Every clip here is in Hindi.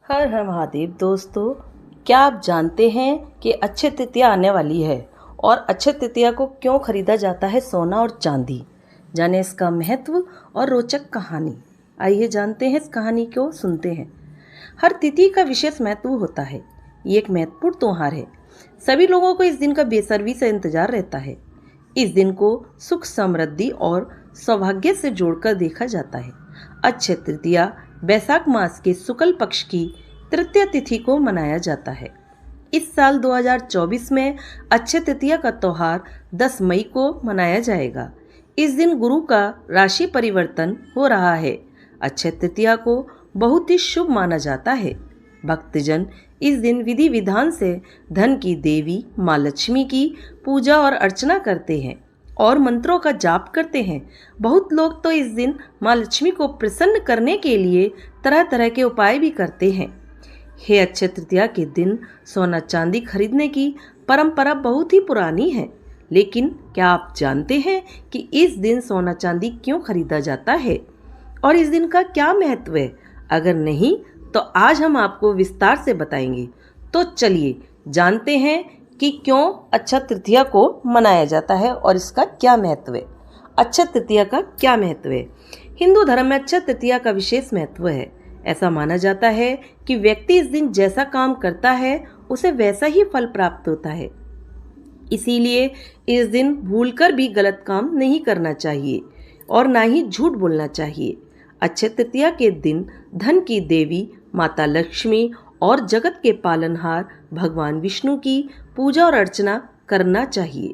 हर हर महादेव दोस्तों, क्या आप जानते हैं कि अक्षय तृतीया आने वाली है और अक्षय तृतीया को क्यों खरीदा जाता है सोना और चांदी। जाने इसका महत्व और रोचक कहानी। आइए जानते हैं इस कहानी को, सुनते हैं। हर तिथि का विशेष महत्व होता है। ये एक महत्वपूर्ण त्योहार है। सभी लोगों को इस दिन का बेसब्री से इंतजार रहता है। इस दिन को सुख, समृद्धि और सौभाग्य से जोड़कर देखा जाता है। अक्षय तृतीया वैशाख मास के शुक्ल पक्ष की तृतीय तिथि को मनाया जाता है। इस साल 2024 में अक्षय तृतीया का त्योहार 10 मई को मनाया जाएगा। इस दिन गुरु का राशि परिवर्तन हो रहा है। अक्षय तृतीया को बहुत ही शुभ माना जाता है। भक्तजन इस दिन विधि विधान से धन की देवी माँ लक्ष्मी की पूजा और अर्चना करते हैं और मंत्रों का जाप करते हैं। बहुत लोग तो इस दिन माँ लक्ष्मी को प्रसन्न करने के लिए तरह तरह के उपाय भी करते हैं। हे अक्षय तृतीया के दिन सोना चांदी खरीदने की परंपरा बहुत ही पुरानी है, लेकिन क्या आप जानते हैं कि इस दिन सोना चांदी क्यों खरीदा जाता है और इस दिन का क्या महत्व है? अगर नहीं तो आज हम आपको विस्तार से बताएंगे। तो चलिए जानते हैं कि क्यों अक्षय तृतीया को मनाया जाता है और इसका क्या महत्व है। अक्षय तृतीया का क्या महत्व है? हिंदू धर्म में अक्षय तृतीया का विशेष महत्व है। ऐसा माना जाता है कि व्यक्ति इस दिन जैसा काम करता है उसे वैसा ही फल प्राप्त होता है। इसीलिए इस दिन भूलकर भी गलत काम नहीं करना चाहिए और ना ही झूठ बोलना चाहिए। अक्षय तृतीया के दिन धन की देवी माता लक्ष्मी और जगत के पालनहार भगवान विष्णु की पूजा और अर्चना करना चाहिए।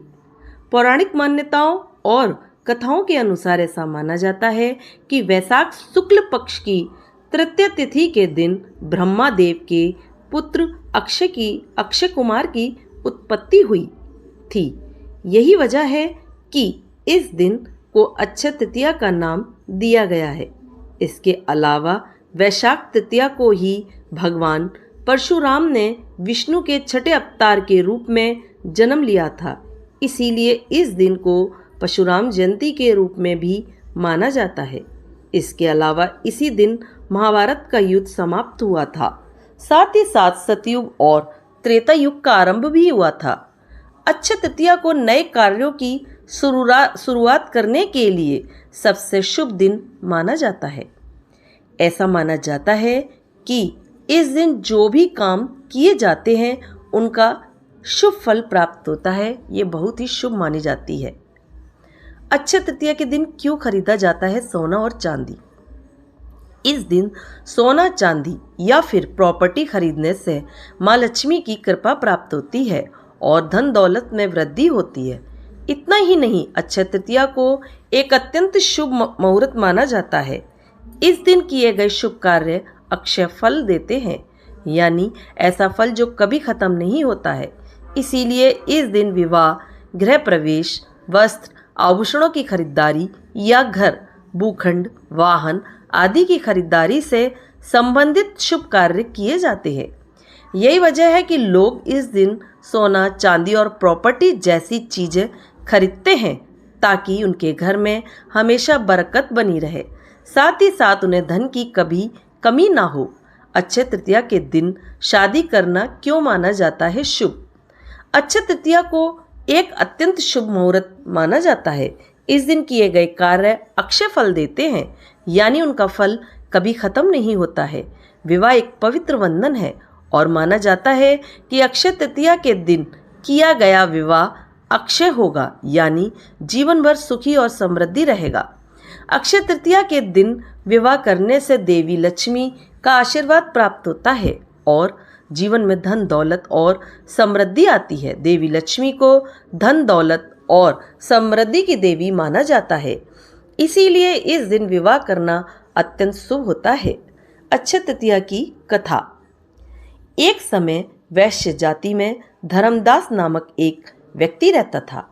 पौराणिक मान्यताओं और कथाओं के अनुसार ऐसा माना जाता है कि वैशाख शुक्ल पक्ष की तृतीय तिथि के दिन ब्रह्मा देव के पुत्र अक्षय कुमार की उत्पत्ति हुई थी। यही वजह है कि इस दिन को अक्षय तृतीया का नाम दिया गया है। इसके अलावा वैशाख तृतीया को ही भगवान परशुराम ने विष्णु के छठे अवतार के रूप में जन्म लिया था। इसीलिए इस दिन को परशुराम जयंती के रूप में भी माना जाता है। इसके अलावा इसी दिन महाभारत का युद्ध समाप्त हुआ था। साथ ही साथ सतयुग और त्रेता युग का आरंभ भी हुआ था। अक्षय तृतीया को नए कार्यों की शुरुआत करने के लिए सबसे शुभ दिन माना जाता है। ऐसा माना जाता है कि इस दिन जो भी काम किए जाते हैं उनका शुभ फल प्राप्त होता है। ये बहुत ही शुभ मानी जाती है। अक्षय तृतीया के दिन क्यों खरीदा जाता है सोना और चांदी? इस दिन सोना चांदी या फिर प्रॉपर्टी खरीदने से माँ लक्ष्मी की कृपा प्राप्त होती है और धन दौलत में वृद्धि होती है। इतना ही नहीं, अक्षय तृतीया को एक अत्यंत शुभ मुहूर्त माना जाता है। इस दिन किए गए शुभ कार्य अक्षय फल देते हैं, यानी ऐसा फल जो कभी खत्म नहीं होता है। इसीलिए इस दिन विवाह, गृह प्रवेश, वस्त्र, आभूषणों की खरीदारी या घर, भूखंड, वाहन आदि की खरीदारी से संबंधित शुभ कार्य किए जाते हैं। यही वजह है कि लोग इस दिन सोना, चांदी और प्रॉपर्टी जैसी चीजें खरीदते हैं ताकि उनके घर में हमेशा बरकत बनी रहे, साथ ही साथ उन्हें धन की कभी कमी ना हो। अक्षय तृतीया के दिन शादी करना क्यों माना जाता है शुभ? अक्षय तृतीया को एक अत्यंत शुभ मुहूर्त माना जाता है। इस दिन किए गए कार्य अक्षय फल देते हैं, यानी उनका फल कभी खत्म नहीं होता है। विवाह एक पवित्र बंधन है और माना जाता है कि अक्षय तृतीया के दिन किया गया विवाह अक्षय होगा, यानी जीवन भर सुखी और समृद्धि रहेगा। अक्षय तृतीया के दिन विवाह करने से देवी लक्ष्मी का आशीर्वाद प्राप्त होता है और जीवन में धन दौलत और समृद्धि आती है। देवी लक्ष्मी को धन दौलत और समृद्धि की देवी माना जाता है। इसीलिए इस दिन विवाह करना अत्यंत शुभ होता है। अक्षय तृतीया की कथा। एक समय वैश्य जाति में धर्मदास नामक एक व्यक्ति रहता था।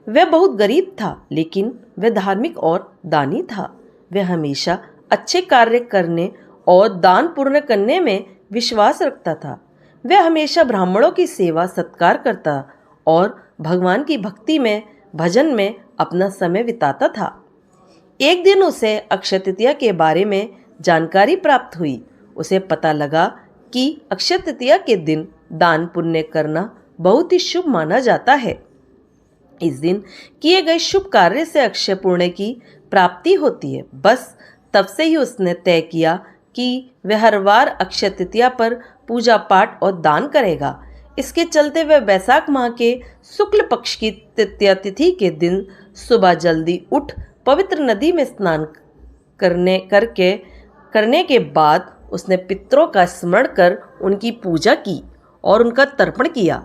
वह बहुत गरीब था, लेकिन वह धार्मिक और दानी था। वह हमेशा अच्छे कार्य करने और दान पुण्य करने में विश्वास रखता था। वह हमेशा ब्राह्मणों की सेवा सत्कार करता और भगवान की भक्ति में, भजन में अपना समय बिताता था। एक दिन उसे अक्षय तृतीया के बारे में जानकारी प्राप्त हुई। उसे पता लगा कि अक्षय तृतीया के दिन दान पुण्य करना बहुत ही शुभ माना जाता है। इस दिन किए गए शुभ कार्य से अक्षय पुण्य की प्राप्ति होती है। बस तब से ही उसने तय किया कि वह हर बार अक्षय तृतीया पर पूजा पाठ और दान करेगा। इसके चलते वह वैशाख माह के शुक्ल पक्ष की तृतीया तिथि के दिन सुबह जल्दी उठ पवित्र नदी में स्नान करने के बाद उसने पितरों का स्मरण कर उनकी पूजा की और उनका तर्पण किया।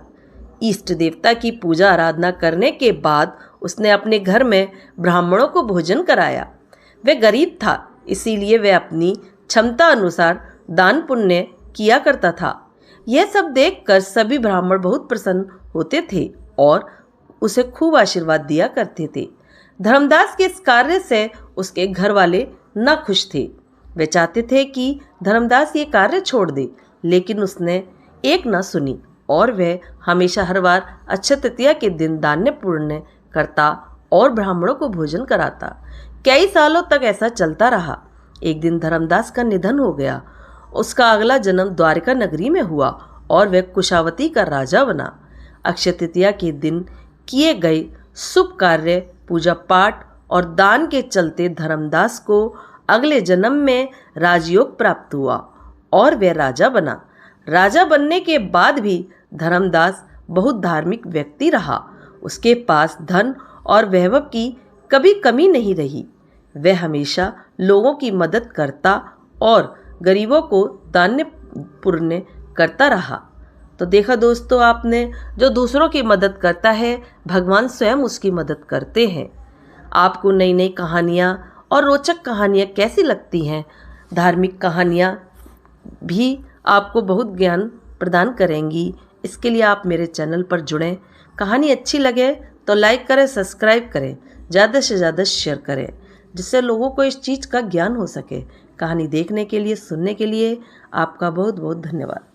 इष्ट देवता की पूजा आराधना करने के बाद उसने अपने घर में ब्राह्मणों को भोजन कराया। वह गरीब था, इसीलिए वह अपनी क्षमता अनुसार दान पुण्य किया करता था। यह सब देखकर सभी ब्राह्मण बहुत प्रसन्न होते थे और उसे खूब आशीर्वाद दिया करते थे। धर्मदास के इस कार्य से उसके घर वाले न खुश थे। वे चाहते थे कि धर्मदास ये कार्य छोड़ दे, लेकिन उसने एक न सुनी और वह हमेशा हर बार अक्षय तृतीया के दिन दान पुण्य करता और ब्राह्मणों को भोजन कराता। कई सालों तक ऐसा चलता रहा। एक दिन धर्मदास का निधन हो गया। उसका अगला जन्म द्वारिका नगरी में हुआ और वह कुशावती का राजा बना। अक्षय तृतीया के दिन किए गए शुभ कार्य, पूजा पाठ और दान के चलते धर्मदास को अगले जन्म में राजयोग प्राप्त हुआ और वह राजा बना। राजा बनने के बाद भी धर्मदास बहुत धार्मिक व्यक्ति रहा। उसके पास धन और वैभव की कभी कमी नहीं रही। वह हमेशा लोगों की मदद करता और गरीबों को दान पुण्य करता रहा। तो देखा दोस्तों आपने, जो दूसरों की मदद करता है भगवान स्वयं उसकी मदद करते हैं। आपको नई नई कहानियाँ और रोचक कहानियाँ कैसी लगती हैं? धार्मिक कहानियाँ भी आपको बहुत ज्ञान प्रदान करेंगी। इसके लिए आप मेरे चैनल पर जुड़ें। कहानी अच्छी लगे तो लाइक करें, सब्सक्राइब करें, ज़्यादा से ज़्यादा शेयर करें, जिससे लोगों को इस चीज़ का ज्ञान हो सके। कहानी देखने के लिए, सुनने के लिए आपका बहुत बहुत धन्यवाद।